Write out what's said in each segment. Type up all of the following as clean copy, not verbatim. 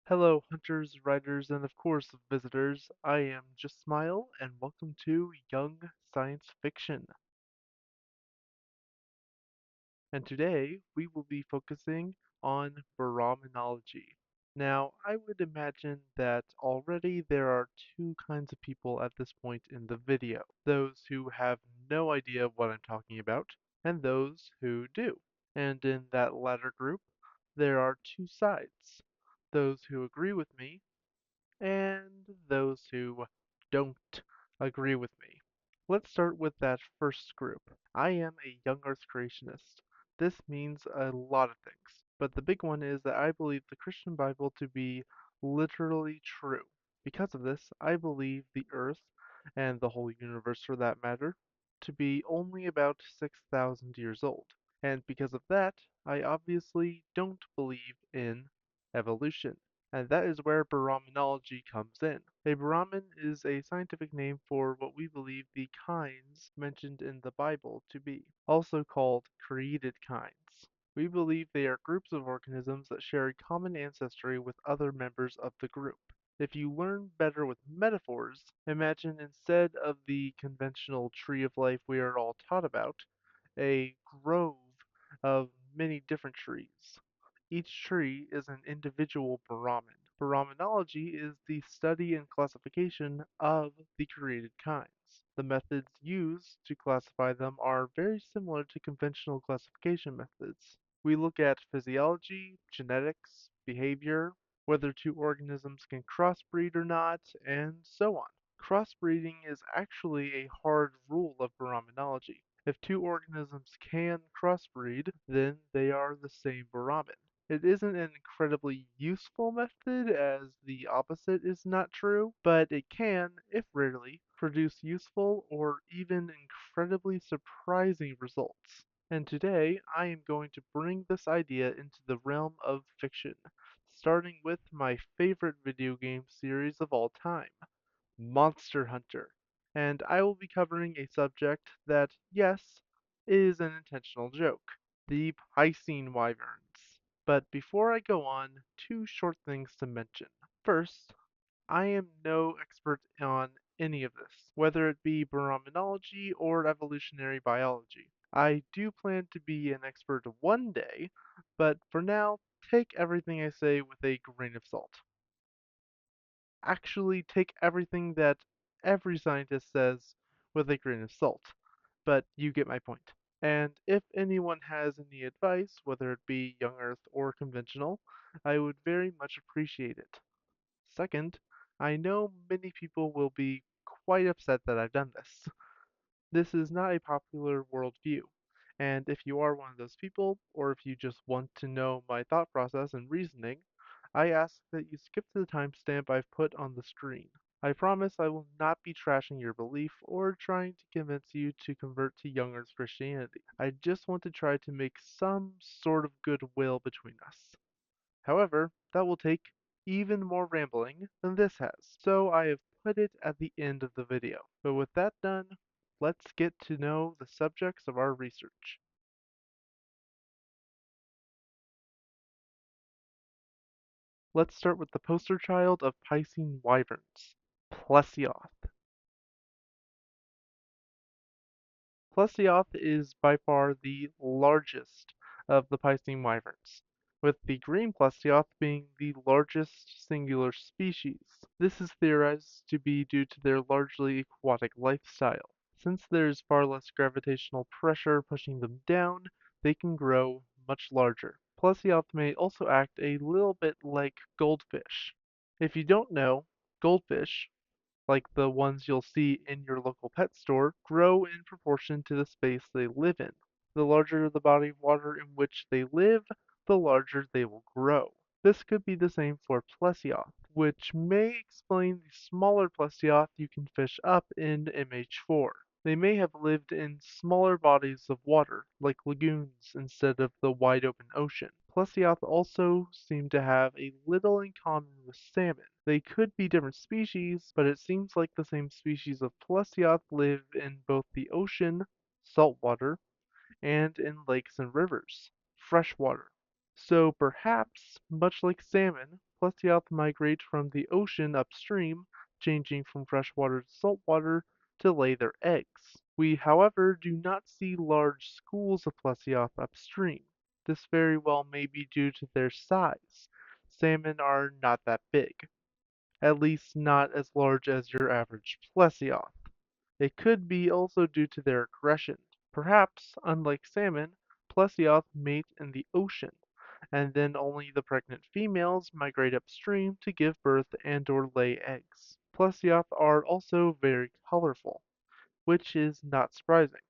Hello, hunters, riders, and of course, visitors. I am Just Smile, and welcome to Young Science Fiction. And today we will be focusing on Baraminology. Now, I would imagine that already there are two kinds of people at this point in the video. Those who have no idea what I'm talking about, and those who do. And in that latter group, there are two sides. Those who agree with me and those who don't agree with me. Let's start with that first group. I am a young earth creationist. This means a lot of things, but the big one is that I believe the Christian Bible to be literally true. Because of this, I believe the earth, and the whole universe for that matter, to be only about 6,000 years old. And because of that, I obviously don't believe in evolution. And that is where Baraminology comes in. A Brahmin is a scientific name for what we believe the kinds mentioned in the Bible to be, also called created kinds. We believe they are groups of organisms that share a common ancestry with other members of the group. If you learn better with metaphors, imagine instead of the conventional tree of life we are all taught about, a grove of many different trees. Each tree is an individual Brahmin. Brahminology is the study and classification of the created kinds. The methods used to classify them are very similar to conventional classification methods. We look at physiology, genetics, behavior, whether two organisms can crossbreed or not, and so on. Crossbreeding is actually a hard rule of Brahminology. If two organisms can crossbreed, then they are the same Brahmin. It isn't an incredibly useful method, as the opposite is not true, but it can, if rarely, produce useful or even incredibly surprising results. And today, I am going to bring this idea into the realm of fiction, starting with my favorite video game series of all time, Monster Hunter. And I will be covering a subject that, yes, is an intentional joke, the Piscine Wyverns. But before I go on, two short things to mention. First, I am no expert on any of this, whether it be baraminology or evolutionary biology. I do plan to be an expert one day, but for now, take everything I say with a grain of salt. Actually, take everything that every scientist says with a grain of salt, but you get my point. And if anyone has any advice, whether it be young earth or conventional, I would very much appreciate it. Second, I know many people will be quite upset that I've done this. This is not a popular worldview, and if you are one of those people, or if you just want to know my thought process and reasoning, I ask that you skip to the timestamp I've put on the screen. I promise I will not be trashing your belief or trying to convince you to convert to Young Earth Christianity. I just want to try to make some sort of goodwill between us. However, that will take even more rambling than this has, so I have put it at the end of the video. But with that done, let's get to know the subjects of our research. Let's start with the poster child of Piscine wyverns, Plesioth. Plesioth is by far the largest of the Piscine wyverns, with the green Plesioth being the largest singular species. This is theorized to be due to their largely aquatic lifestyle. Since there is far less gravitational pressure pushing them down, they can grow much larger. Plesioth may also act a little bit like goldfish. If you don't know, goldfish, like the ones you'll see in your local pet store, grow in proportion to the space they live in. The larger the body of water in which they live, the larger they will grow. This could be the same for plesioth, which may explain the smaller plesioth you can fish up in MH4. They may have lived in smaller bodies of water, like lagoons, instead of the wide open ocean. Plesioth also seem to have a little in common with salmon. They could be different species, but it seems like the same species of Plesioth live in both the ocean, saltwater, and in lakes and rivers, freshwater. So perhaps, much like salmon, plesioth migrate from the ocean upstream, changing from freshwater to saltwater to lay their eggs. We, however, do not see large schools of plesioth upstream. This very well may be due to their size. Salmon are not that big, at least not as large as your average plesioth. It could be also due to their aggression. Perhaps, unlike salmon, plesioth mate in the ocean, and then only the pregnant females migrate upstream to give birth and/or lay eggs. Plesioth are also very colorful, which is not surprising.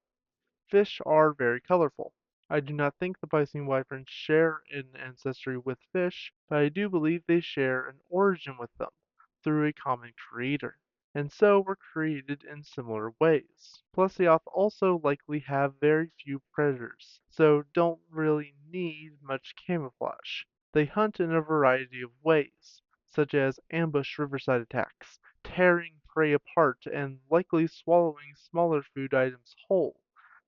Fish are very colorful. I do not think the Piscine wyverns share an ancestry with fish, but I do believe they share an origin with them through a common creator, and so were created in similar ways. Plesioth also likely have very few predators, so don't really need much camouflage. They hunt in a variety of ways, such as ambush riverside attacks, tearing prey apart, and likely swallowing smaller food items whole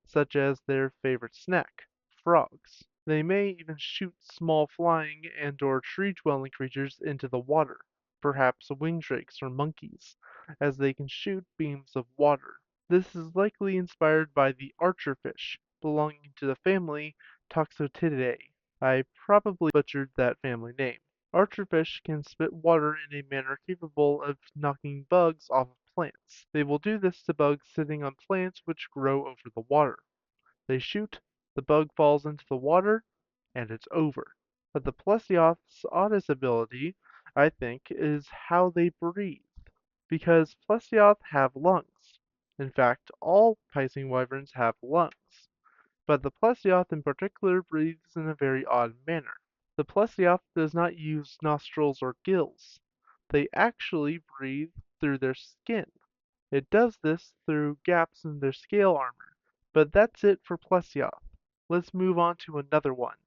such as their favorite snack, frogs. They may even shoot small flying and/or tree-dwelling creatures into the water, perhaps winged drakes or monkeys, as they can shoot beams of water. This is likely inspired by the archerfish, belonging to the family Toxotidae. I probably butchered that family name. Archerfish can spit water in a manner capable of knocking bugs off of plants. They will do this to bugs sitting on plants which grow over the water. They shoot, the bug falls into the water, and it's over. But the plesioth's oddest ability, I think, is how they breathe. Because plesioth have lungs. In fact, all piscine wyverns have lungs. But the plesioth in particular breathes in a very odd manner. The plesioth does not use nostrils or gills. They actually breathe through their skin. It does this through gaps in their scale armor. But that's it for plesioth. Let's move on to another one.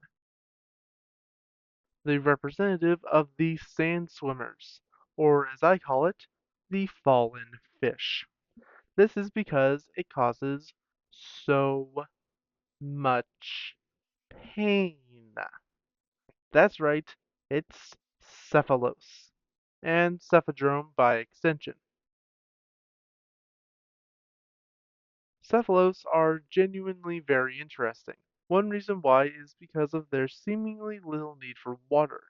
The representative of the sand swimmers, or as I call it, the fallen fish. This is because it causes so much pain. That's right, it's cephalose, and cephadrome by extension. Cephalos are genuinely very interesting. One reason why is because of their seemingly little need for water.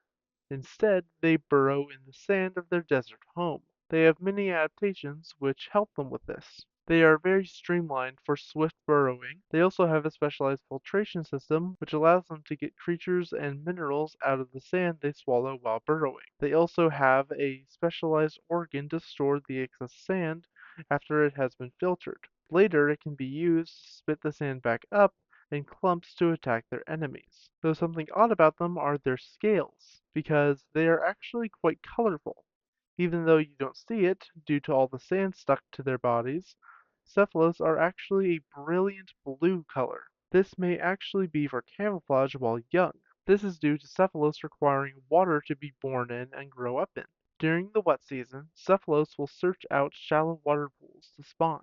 Instead, they burrow in the sand of their desert home. They have many adaptations which help them with this. They are very streamlined for swift burrowing. They also have a specialized filtration system which allows them to get creatures and minerals out of the sand they swallow while burrowing. They also have a specialized organ to store the excess sand after it has been filtered. Later, it can be used to spit the sand back up in clumps to attack their enemies. Though something odd about them are their scales, because they are actually quite colorful. Even though you don't see it, due to all the sand stuck to their bodies, cephalots are actually a brilliant blue color. This may actually be for camouflage while young. This is due to cephalots requiring water to be born in and grow up in. During the wet season, cephalots will search out shallow water pools to spawn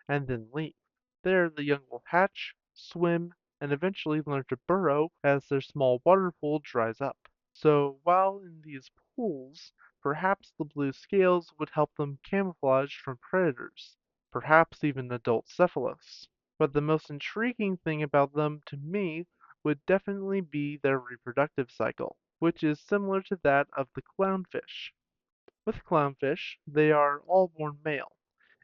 and then leave. There the young will hatch, swim, and eventually learn to burrow as their small water pool dries up. So while in these pools, perhaps the blue scales would help them camouflage from predators, perhaps even adult cephalos. But the most intriguing thing about them to me would definitely be their reproductive cycle, which is similar to that of the clownfish. With clownfish, they are all born male,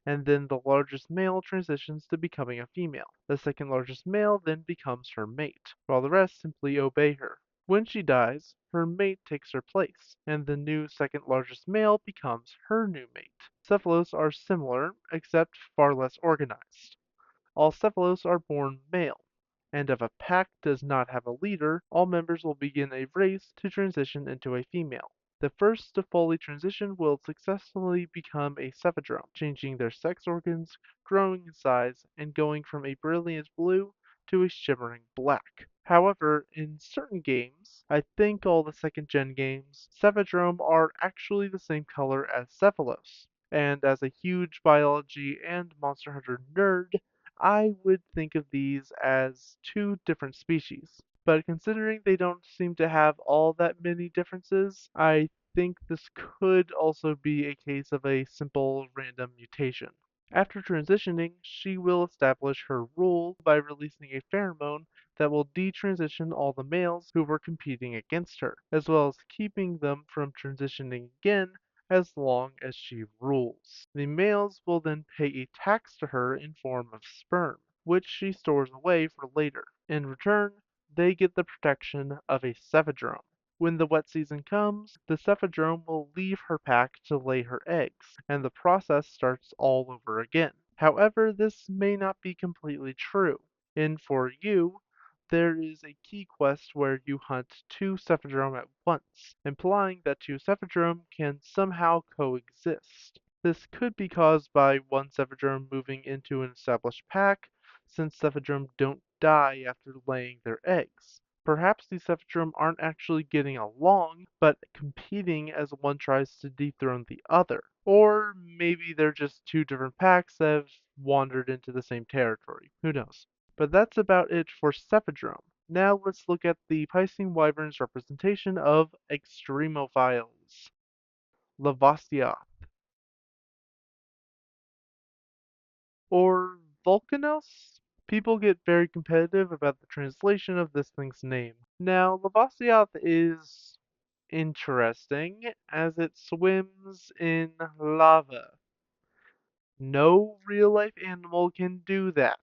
and then the largest male transitions to becoming a female. The second largest male then becomes her mate, while the rest simply obey her. When she dies, her mate takes her place, and the new second largest male becomes her new mate. Cephalots are similar, except far less organized. All cephalots are born male, and if a pack does not have a leader, all members will begin a race to transition into a female. The first to fully transition will successfully become a cephadrome, changing their sex organs, growing in size, and going from a brilliant blue to a shimmering black. However, in certain games, I think all the second gen games, cephadrome are actually the same color as cephalos. And as a huge biology and Monster Hunter nerd, I would think of these as two different species. But considering they don't seem to have all that many differences, I think this could also be a case of a simple random mutation. After transitioning, she will establish her rule by releasing a pheromone that will detransition all the males who were competing against her, as well as keeping them from transitioning again as long as she rules. The males will then pay a tax to her in form of sperm, which she stores away for later. In return, they get the protection of a cephadrome. When the wet season comes, the cephadrome will leave her pack to lay her eggs, and the process starts all over again. However, this may not be completely true. In For You, there is a key quest where you hunt two cephadrome at once, implying that two cephadrome can somehow coexist. This could be caused by one cephadrome moving into an established pack, since cephadrome don't die after laying their eggs. Perhaps these cephadrome aren't actually getting along, but competing as one tries to dethrone the other. Or maybe they're just two different packs that have wandered into the same territory. Who knows? But that's about it for cephadrome. Now let's look at the Piscine Wyvern's representation of extremophiles. Lavasia, or Volcanos? People get very competitive about the translation of this thing's name. Now, Lavasioth is interesting as it swims in lava. No real life animal can do that.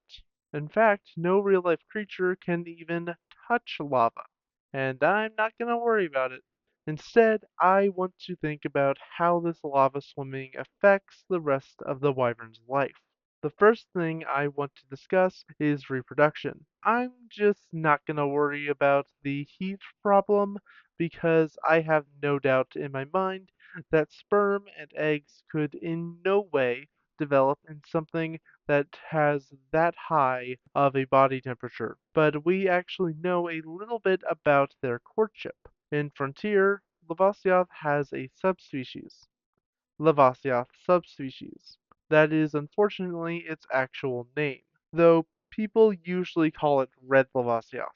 In fact, no real life creature can even touch lava. And I'm not going to worry about it. Instead, I want to think about how this lava swimming affects the rest of the wyvern's life. The first thing I want to discuss is reproduction. I'm just not going to worry about the heat problem because I have no doubt in my mind that sperm and eggs could in no way develop in something that has that high of a body temperature. But we actually know a little bit about their courtship. In Frontier, Lavasioth has a subspecies, Lavasioth subspecies. That is unfortunately its actual name, though people usually call it red Lavasioth.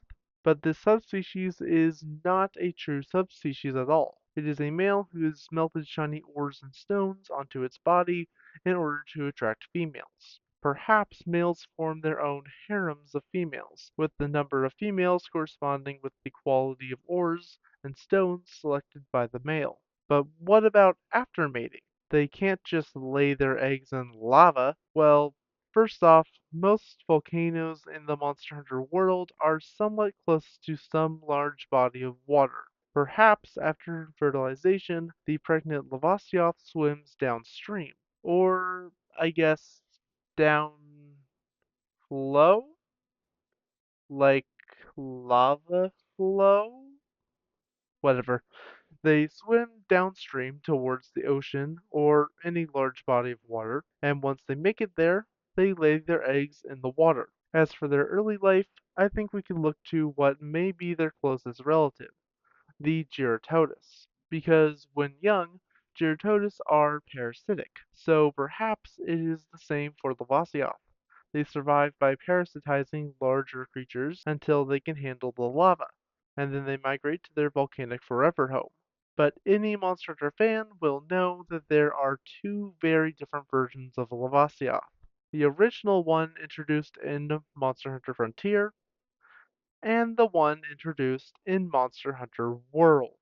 But this subspecies is not a true subspecies at all. It is a male who has melted shiny ores and stones onto its body in order to attract females. Perhaps males form their own harems of females, with the number of females corresponding with the quality of ores and stones selected by the male. But what about after mating? They can't just lay their eggs in lava. Well, first off, most volcanoes in the Monster Hunter world are somewhat close to some large body of water. Perhaps after fertilization, the pregnant Lavasioth swims downstream. Or, I guess, down flow? Like lava flow? Whatever. They swim downstream towards the ocean or any large body of water, and once they make it there, they lay their eggs in the water. As for their early life, I think we can look to what may be their closest relative, the Gyrototus, because when young, Gyrototus are parasitic, so perhaps it is the same for the Lavasioth. They survive by parasitizing larger creatures until they can handle the lava, and then they migrate to their volcanic forever home. But any Monster Hunter fan will know that there are two very different versions of Lavasioth. The original one introduced in Monster Hunter Frontier, and the one introduced in Monster Hunter World.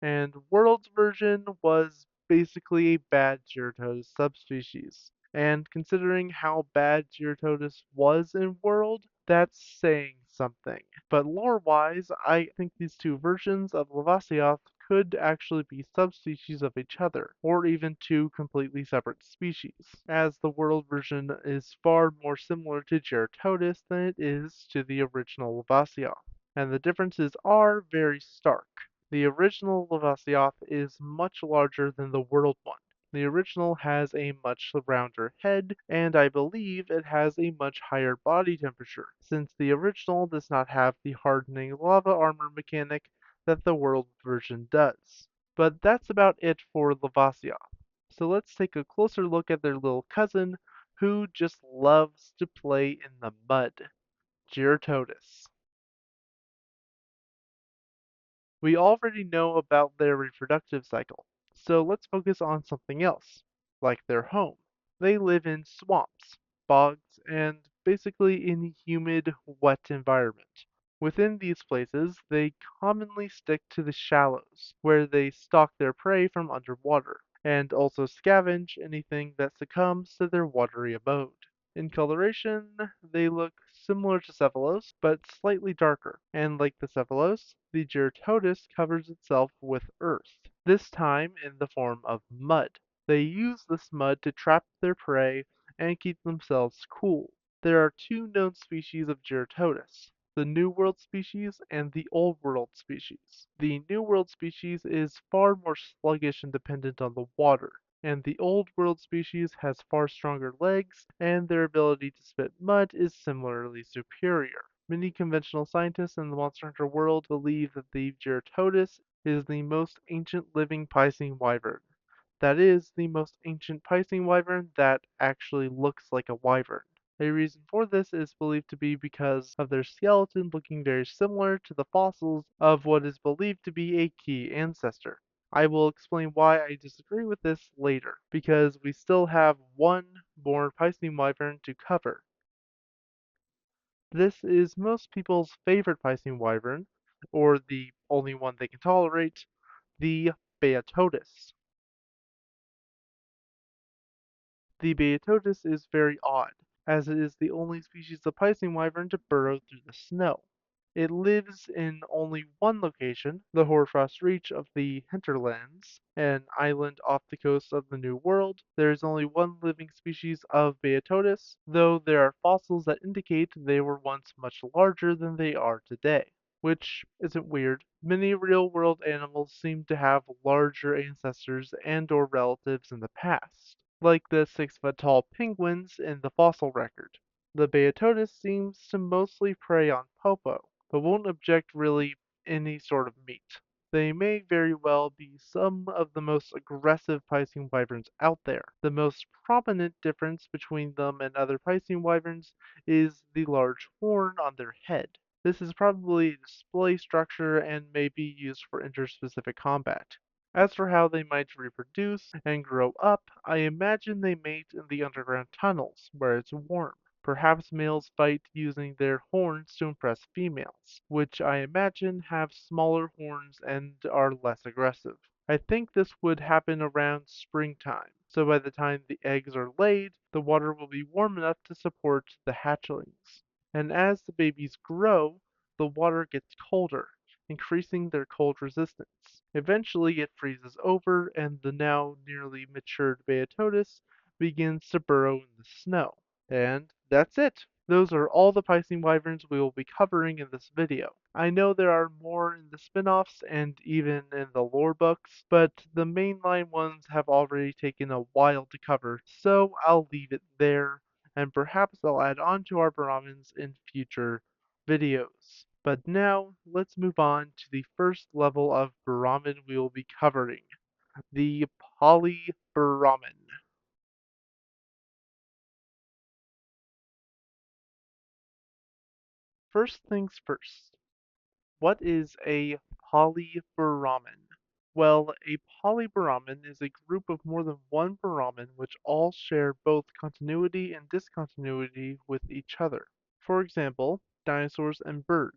And World's version was basically a bad Gyrototus subspecies. And considering how bad Gyrototus was in World, that's saying something. But lore-wise, I think these two versions of Lavasioth could actually be subspecies of each other, or even two completely separate species, as the world version is far more similar to Gyrototus than it is to the original Lavasioth, and the differences are very stark. The original Lavasioth is much larger than the world one. The original has a much rounder head, and I believe it has a much higher body temperature, since the original does not have the hardening lava armor mechanic that the world version does. But that's about it for Lavasioth. So let's take a closer look at their little cousin, who just loves to play in the mud, Gyrototus. We already know about their reproductive cycle. So let's focus on something else, like their home. They live in swamps, bogs, and basically in humid, wet environment. Within these places, they commonly stick to the shallows, where they stalk their prey from underwater, and also scavenge anything that succumbs to their watery abode. In coloration, they look similar to Cephalos, but slightly darker, and like the Cephalos, the Gerototus covers itself with earth, this time in the form of mud. They use this mud to trap their prey and keep themselves cool. There are two known species of Gerototus, the New World species and the Old World species. The New World species is far more sluggish and dependent on the water, and the Old World species has far stronger legs, and their ability to spit mud is similarly superior. Many conventional scientists in the Monster Hunter world believe that the Gerototus is the most ancient living Piscine wyvern. That is, the most ancient Piscine wyvern that actually looks like a wyvern. A reason for this is believed to be because of their skeleton looking very similar to the fossils of what is believed to be a key ancestor. I will explain why I disagree with this later, because we still have one more Piscine wyvern to cover. This is most people's favorite Piscine wyvern, or the only one they can tolerate, the Beatotus. The Beatotus is very odd, as it is the only species of Piscine wyvern to burrow through the snow. It lives in only one location, the hoarfrost reach of the hinterlands, an island off the coast of the New World. There is only one living species of Beatotus, though there are fossils that indicate they were once much larger than they are today. Which isn't weird. Many real-world animals seem to have larger ancestors and/or relatives in the past, like the 6-foot tall penguins in the fossil record. The Beatotus seems to mostly prey on popo, but won't object really any sort of meat. They may very well be some of the most aggressive Piscine wyverns out there. The most prominent difference between them and other Piscine wyverns is the large horn on their head. This is probably a display structure and may be used for interspecific combat. As for how they might reproduce and grow up, I imagine they mate in the underground tunnels, where it's warm. Perhaps males fight using their horns to impress females, which I imagine have smaller horns and are less aggressive. I think this would happen around springtime, so by the time the eggs are laid, the water will be warm enough to support the hatchlings. And as the babies grow, the water gets colder, increasing their cold resistance. Eventually it freezes over and the now nearly matured Beatotus begins to burrow in the snow. And that's it. Those are all the Piscine wyverns we will be covering in this video. I know there are more in the spin-offs and even in the lore books, but the mainline ones have already taken a while to cover, so I'll leave it there, and perhaps I'll add on to our Brahmins in future videos. But now, let's move on to the first level of Brahmin we will be covering, the Poly-Brahmin. First things first, what is a polybrahmin? Well, a polybrahmin is a group of more than one Brahmin which all share both continuity and discontinuity with each other. For example, dinosaurs and birds.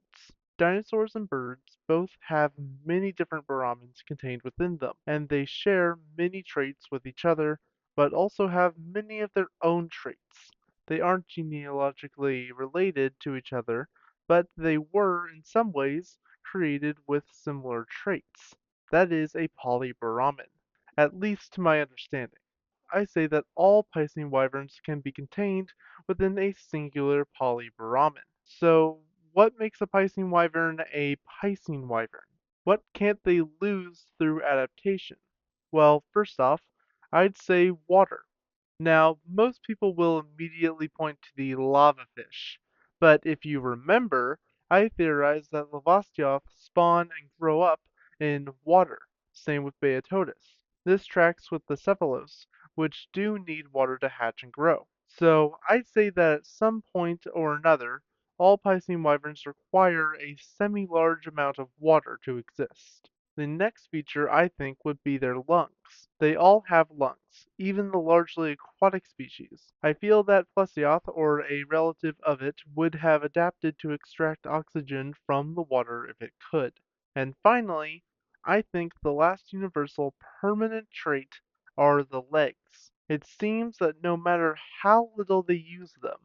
Dinosaurs and birds both have many different Brahmins contained within them, and they share many traits with each other, but also have many of their own traits. They aren't genealogically related to each other, but they were, in some ways, created with similar traits. That is a polybrahmin, at least to my understanding. I say that all Piscine wyverns can be contained within a singular polybrahmin. So, what makes a Piscine wyvern a Piscine wyvern? What can't they lose through adaptation? Well, first off, I'd say water. Now, most people will immediately point to the lava fish, but if you remember, I theorized that Lavastioth spawn and grow up in water. Same with Beatotus. This tracks with the Cephalos, which do need water to hatch and grow. So I'd say that at some point or another, all Piscine wyverns require a semi-large amount of water to exist. The next feature I think would be their lungs. They all have lungs, even the largely aquatic species. I feel that Plesioth or a relative of it would have adapted to extract oxygen from the water if it could. And finally, I think the last universal permanent trait are the legs. It seems that no matter how little they use them,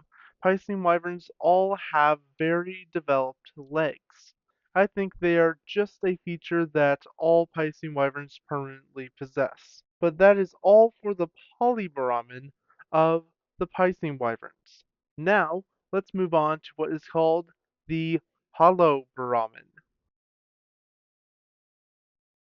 Piscine wyverns all have very developed legs. I think they are just a feature that all Piscine wyverns permanently possess. But that is all for the polybaramin of the Piscine wyverns. Now, let's move on to what is called the holobaramin.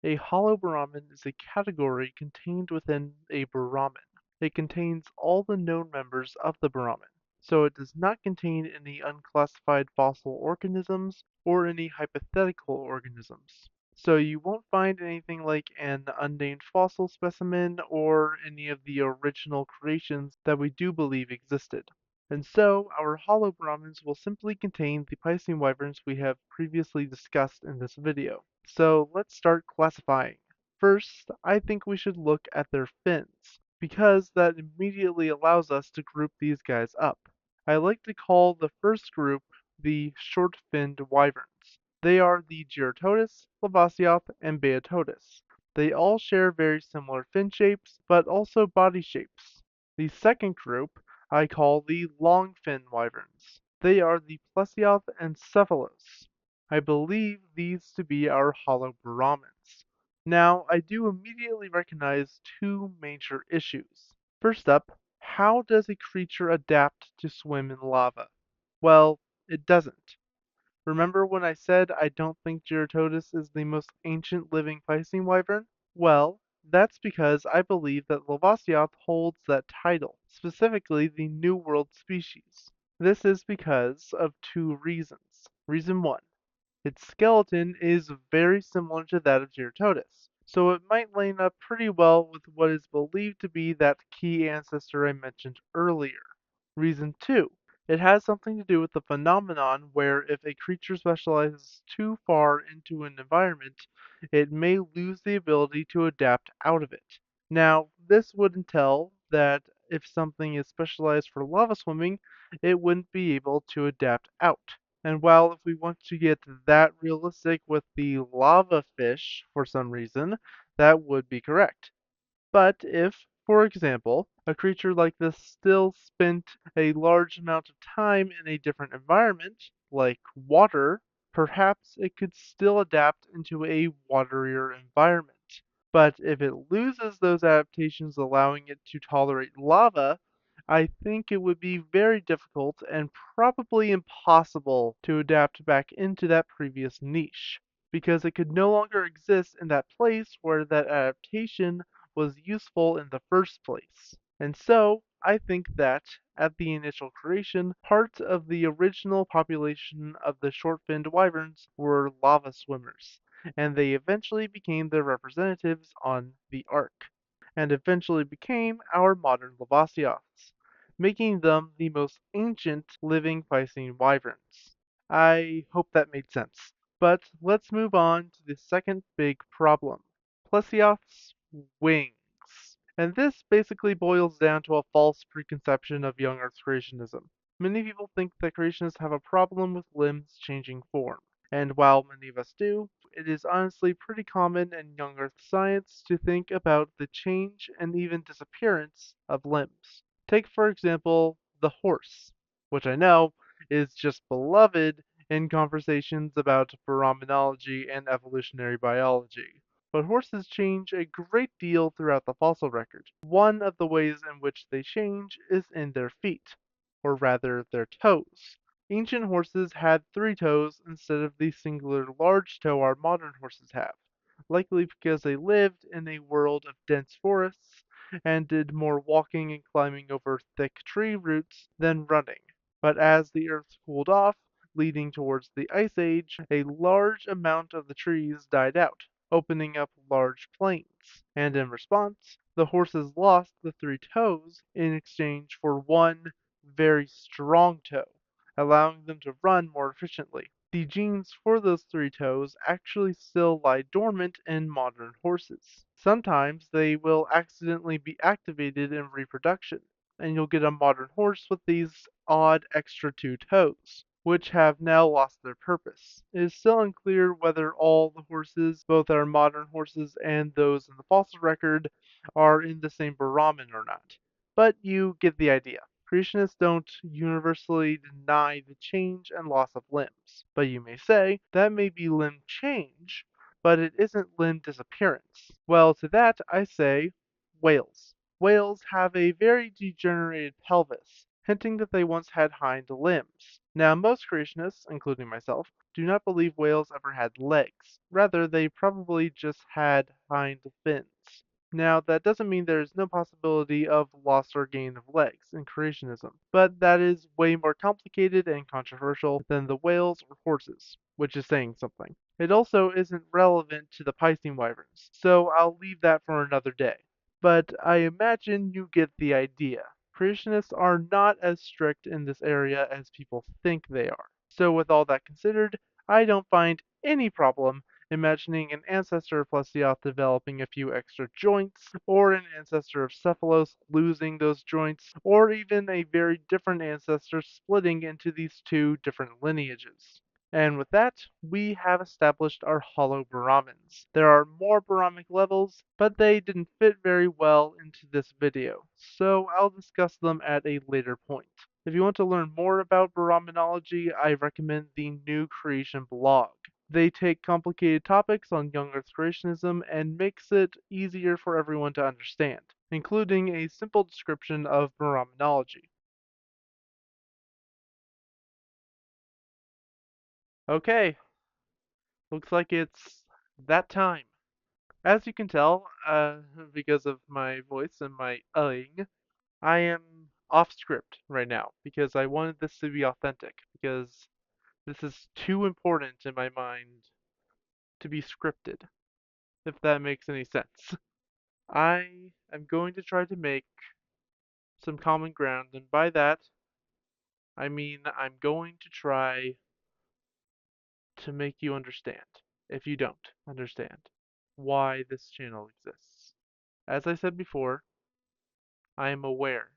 A holobaramin is a category contained within a baramin. It contains all the known members of the baramin, so it does not contain any unclassified fossil organisms or any hypothetical organisms. So you won't find anything like an unnamed fossil specimen or any of the original creations that we do believe existed. And so, our holobramins will simply contain the Piscine wyverns we have previously discussed in this video. So let's start classifying. First, I think we should look at their fins, because that immediately allows us to group these guys up. I like to call the first group the short-finned wyverns. They are the Gyrototus, Lavasioth, and Beatotus. They all share very similar fin shapes, but also body shapes. The second group I call the long-fin wyverns. They are the Plesioth and Cephalos. I believe these to be our hollow Brahmins. Now, I do immediately recognize two major issues. First up, how does a creature adapt to swim in lava? Well, it doesn't. Remember when I said I don't think Gyrototus is the most ancient living Piscine wyvern? Well, that's because I believe that Lavasioth holds that title, specifically the New World species. This is because of two reasons. Reason 1. Its skeleton is very similar to that of Gyrototus, so it might line up pretty well with what is believed to be that key ancestor I mentioned earlier. Reason 2. It has something to do with the phenomenon where if a creature specializes too far into an environment, it may lose the ability to adapt out of it. Now, this would entail that if something is specialized for lava swimming, it wouldn't be able to adapt out. And while if we want to get that realistic with the lava fish for some reason, that would be correct. But if, for example, a creature like this still spent a large amount of time in a different environment, like water, perhaps it could still adapt into a waterier environment. But if it loses those adaptations allowing it to tolerate lava, I think it would be very difficult and probably impossible to adapt back into that previous niche, because it could no longer exist in that place where that adaptation was useful in the first place. And so, I think that, at the initial creation, part of the original population of the short-finned wyverns were lava swimmers, and they eventually became their representatives on the Ark, and eventually became our modern Lavasioths, making them the most ancient living Piscine wyverns. I hope that made sense. But let's move on to the second big problem. Plesioth's wings. And this basically boils down to a false preconception of young Earth creationism. Many people think that creationists have a problem with limbs changing form. And while many of us do, it is honestly pretty common in young Earth science to think about the change and even disappearance of limbs. Take, for example, the horse, which I know is just beloved in conversations about baraminology and evolutionary biology. But horses change a great deal throughout the fossil record. One of the ways in which they change is in their feet, or rather their toes. Ancient horses had 3 toes instead of the singular large toe our modern horses have, likely because they lived in a world of dense forests and did more walking and climbing over thick tree roots than running. But as the earth cooled off, leading towards the Ice Age, a large amount of the trees died out, opening up large plains, and in response, the horses lost the 3 toes in exchange for one very strong toe, allowing them to run more efficiently. The genes for those three toes actually still lie dormant in modern horses. Sometimes they will accidentally be activated in reproduction, and you'll get a modern horse with these odd extra two toes, which have now lost their purpose. It is still unclear whether all the horses, both our modern horses and those in the fossil record, are in the same Brahmin or not. But you get the idea. Creationists don't universally deny the change and loss of limbs, but you may say that may be limb change, but it isn't limb disappearance. Well, to that I say whales. Whales have a very degenerated pelvis, hinting that they once had hind limbs. Now, most creationists, including myself, do not believe whales ever had legs. Rather, they probably just had hind fins. Now, that doesn't mean there is no possibility of loss or gain of legs in creationism, but that is way more complicated and controversial than the whales or horses, which is saying something. It also isn't relevant to the Piscine wyverns, so I'll leave that for another day. But I imagine you get the idea. Creationists are not as strict in this area as people think they are. So, with all that considered, I don't find any problem imagining an ancestor of Plesioth developing a few extra joints, or an ancestor of Cephalos losing those joints, or even a very different ancestor splitting into these two different lineages. And with that, we have established our hollow Brahmins. There are more Brahmic levels, but they didn't fit very well into this video, so I'll discuss them at a later point. If you want to learn more about Baraminology, I recommend the New Creation blog. They take complicated topics on Young Earth Creationism and makes it easier for everyone to understand, including a simple description of Baraminology. Okay, looks like it's that time. As you can tell, because of my voice and my ing, I am off script right now because I wanted this to be authentic because this is too important in my mind to be scripted, if that makes any sense. I am going to try to make some common ground, and by that, I mean I'm going to try to make you understand, if you don't understand, why this channel exists. As I said before, I am aware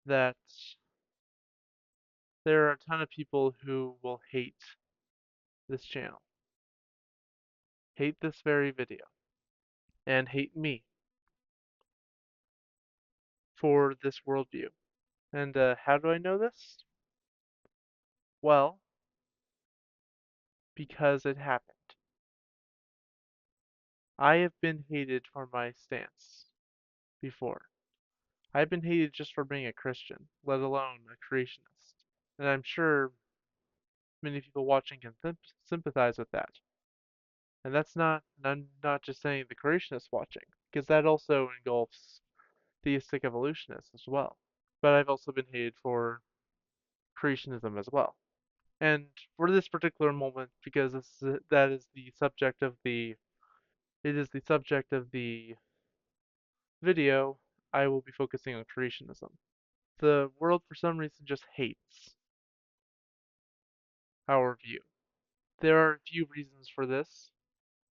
that there are a ton of people who will hate this channel, hate this very video, and hate me for this worldview. And how do I know this? Well, because it happened. I have been hated for my stance before. I've been hated just for being a Christian, let alone a creationist. And I'm sure many people watching can sympathize with that. And that's not, I'm not just saying the creationists watching, because that also engulfs theistic evolutionists as well. But I've also been hated for creationism as well. And for this particular moment, because that is the subject of it is the subject of the video, I will be focusing on creationism. The world for some reason just hates our view. There are a few reasons for this.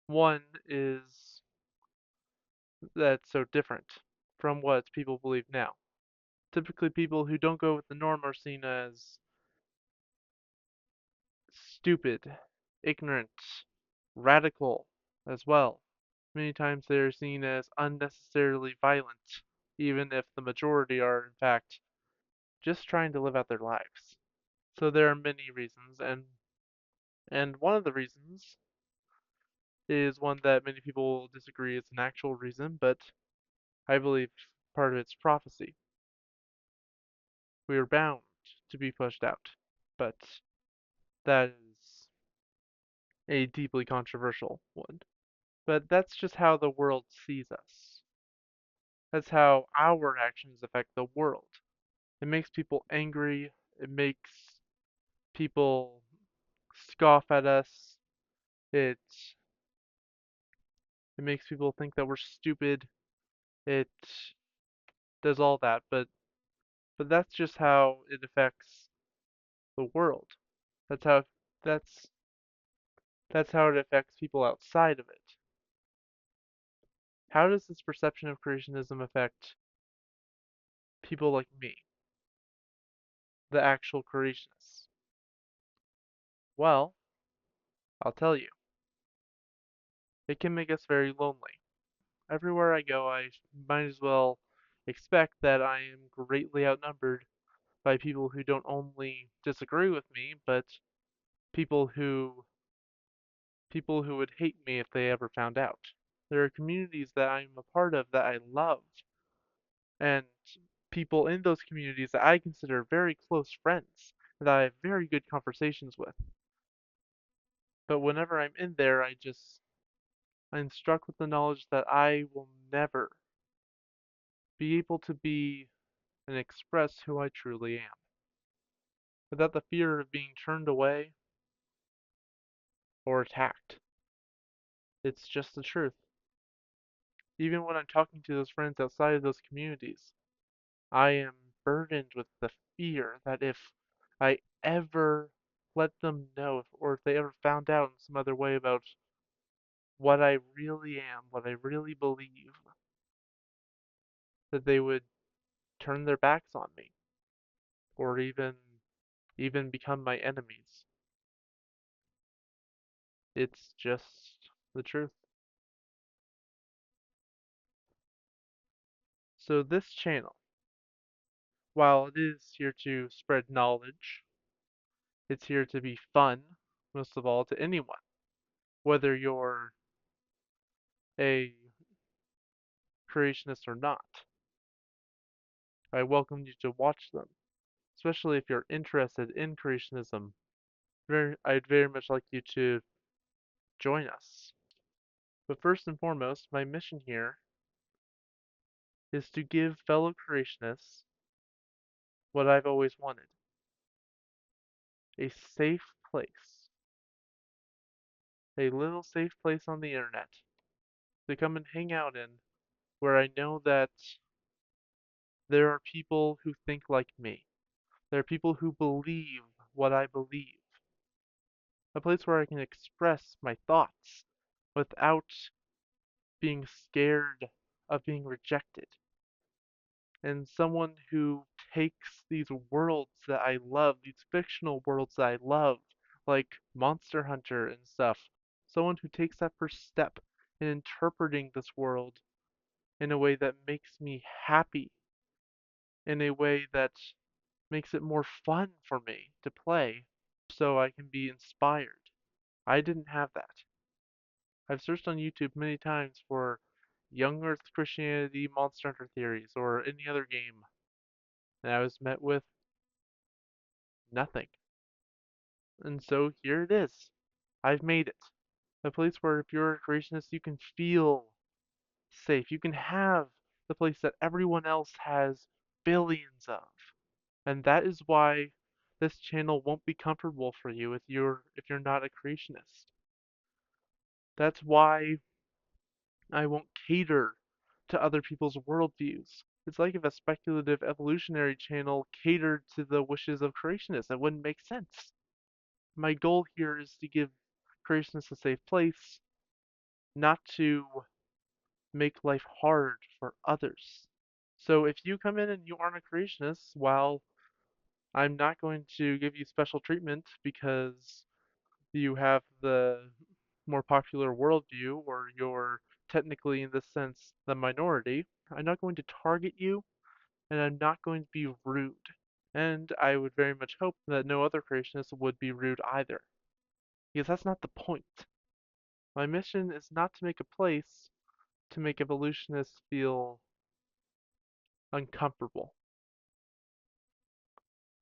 One is that it's so different from what people believe now. Typically, people who don't go with the norm are seen as stupid, ignorant, radical as well. Many times they are seen as unnecessarily violent, even if the majority are, in fact, just trying to live out their lives. So there are many reasons, and one of the reasons is one that many people disagree is an actual reason, but I believe part of it's prophecy. We are bound to be pushed out, but that is a deeply controversial one. But that's just how the world sees us. That's how our actions affect the world. It makes people angry. It makes people scoff at us. It it makes people think that we're stupid. It does all that, but that's just how it affects the world. That's how That's that's how it affects people outside of it. How does this perception of creationism affect people like me, the actual creationists? Well, I'll tell you. It can make us very lonely. Everywhere I go, I might as well expect that I am greatly outnumbered by people who don't only disagree with me, but people who people who would hate me if they ever found out. There are communities that I'm a part of that I love, and people in those communities that I consider very close friends that I have very good conversations with. But whenever I'm in there, I'm struck with the knowledge that I will never be able to be and express who I truly am, without the fear of being turned away or attacked. It's just the truth. Even when I'm talking to those friends outside of those communities, I am burdened with the fear that if I ever let them know, or if they ever found out in some other way about what I really am, what I really believe, that they would turn their backs on me, or even become my enemies. It's just the truth. So this channel, while it is here to spread knowledge, it's here to be fun, most of all, to anyone. Whether you're a creationist or not, I welcome you to watch them, especially if you're interested in creationism. I'd very much like you to join us. But first and foremost, my mission here is to give fellow creationists what I've always wanted: a safe place, a little safe place on the internet to come and hang out in, where I know that there are people who think like me. There are people who believe what I believe. A place where I can express my thoughts without being scared of being rejected. And someone who takes these worlds that I love, these fictional worlds that I love, like Monster Hunter and stuff, someone who takes that first step in interpreting this world in a way that makes me happy, in a way that makes it more fun for me to play, so I can be inspired. I didn't have that. I've searched on YouTube many times for Young Earth Christianity Monster Hunter theories or any other game, and I was met with nothing. And so here it is. I've made it. A place where if you're a creationist, you can feel safe. You can have the place that everyone else has billions of. And that is why this channel won't be comfortable for you if you're not a creationist. That's why I won't cater to other people's worldviews. It's like if a speculative evolutionary channel catered to the wishes of creationists. It wouldn't make sense. My goal here is to give creationists a safe place, not to make life hard for others. So if you come in and you aren't a creationist, while I'm not going to give you special treatment because you have the more popular worldview or you're technically, in this sense, the minority, I'm not going to target you and I'm not going to be rude. And I would very much hope that no other creationist would be rude either, because that's not the point. My mission is not to make a place to make evolutionists feel uncomfortable.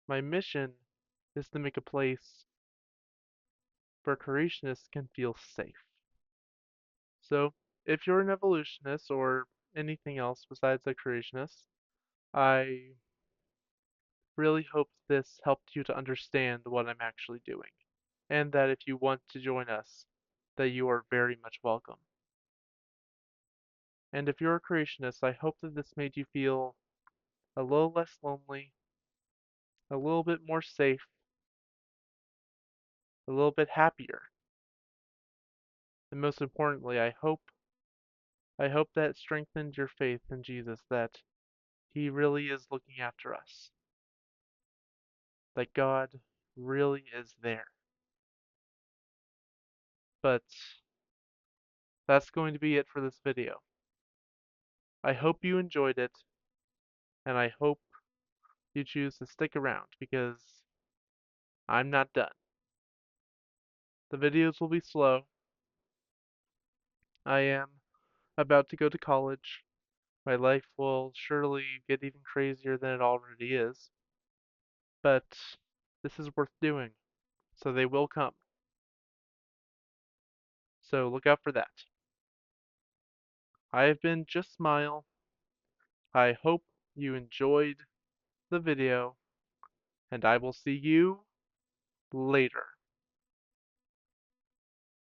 My mission is to make a place where creationists can feel safe. So, if you're an evolutionist or anything else besides a creationist, I really hope this helped you to understand what I'm actually doing, and that if you want to join us, that you are very much welcome. And if you're a creationist, I hope that this made you feel a little less lonely, a little bit more safe, a little bit happier. And most importantly, I hope that strengthened your faith in Jesus, that He really is looking after us, that God really is there. But that's going to be it for this video. I hope you enjoyed it, and I hope you choose to stick around because I'm not done. The videos will be slow. I am about to go to college. My life will surely get even crazier than it already is, but this is worth doing, so they will come. So look out for that. I have been Just Smile. I hope you enjoyed the video, and I will see you later.